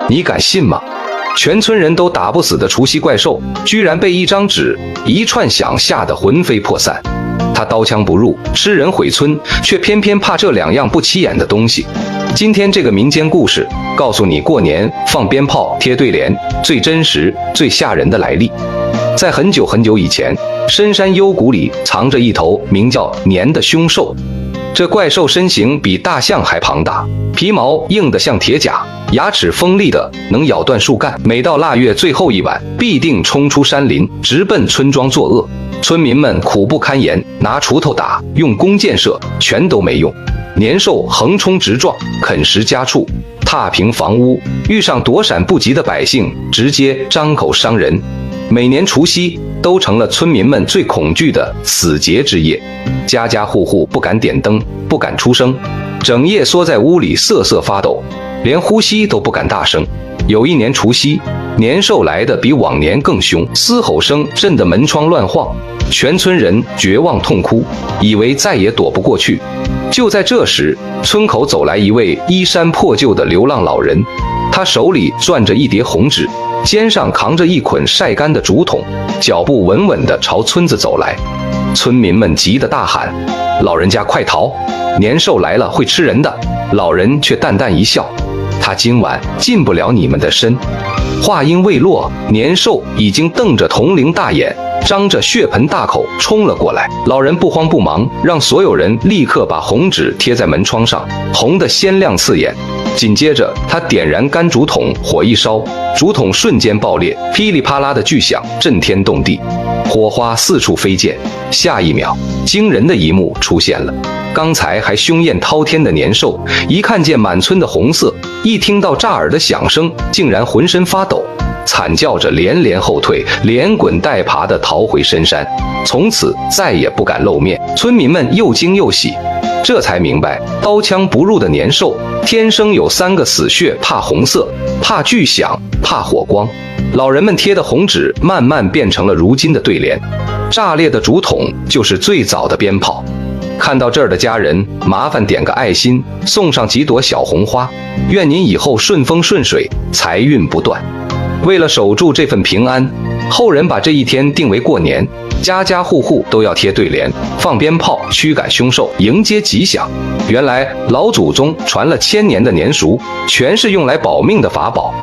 你敢信吗？全村人都打不死的除夕怪兽，居然被一张纸、一串响吓得魂飞魄散。他刀枪不入，吃人毁村，却偏偏怕这两样不起眼的东西。今天这个民间故事，告诉你过年放鞭炮、贴对联最真实、最吓人的来历。在很久很久以前，深山幽谷里藏着一头名叫年的凶兽。这怪兽身形比大象还庞大，皮毛硬得像铁甲，牙齿锋利的能咬断树干。每到腊月最后一晚，必定冲出山林，直奔村庄作恶。村民们苦不堪言，拿锄头打，用弓箭射，全都没用。年兽横冲直撞，啃食家畜，踏平房屋，遇上躲闪不及的百姓，直接张口伤人。每年除夕都成了村民们最恐惧的死结之夜，家家户户不敢点灯，不敢出声，整夜缩在屋里瑟瑟发抖，连呼吸都不敢大声。有一年除夕，年兽来得比往年更凶，嘶吼声震得门窗乱晃，全村人绝望痛哭，以为再也躲不过去。就在这时，村口走来一位衣衫破旧的流浪老人，他手里攥着一叠红纸，肩上扛着一捆晒干的竹筒，脚步稳稳地朝村子走来。村民们急得大喊：“老人家快逃！年兽来了，会吃人的！”老人却淡淡一笑：“他今晚进不了你们的身。”话音未落，年兽已经瞪着铜铃大眼，张着血盆大口冲了过来。老人不慌不忙，让所有人立刻把红纸贴在门窗上，红得鲜亮刺眼。紧接着，他点燃干竹筒，火一烧，竹筒瞬间爆裂，噼里啪啦的巨响震天动地，火花四处飞溅。下一秒，惊人的一幕出现了。刚才还凶焰滔天的年兽，一看见满村的红色，一听到炸耳的响声，竟然浑身发抖，惨叫着连连后退，连滚带爬地逃回深山，从此再也不敢露面。村民们又惊又喜，这才明白刀枪不入的年兽天生有3个死穴：怕红色，怕巨响，怕火光。老人们贴的红纸慢慢变成了如今的对联，炸裂的竹筒就是最早的鞭炮。看到这儿的家人，麻烦点个爱心，送上几朵小红花，愿您以后顺风顺水，财运不断。为了守住这份平安，后人把这一天定为过年，家家户户都要贴对联，放鞭炮，驱赶凶兽，迎接吉祥。原来老祖宗传了1000年的年俗，全是用来保命的法宝。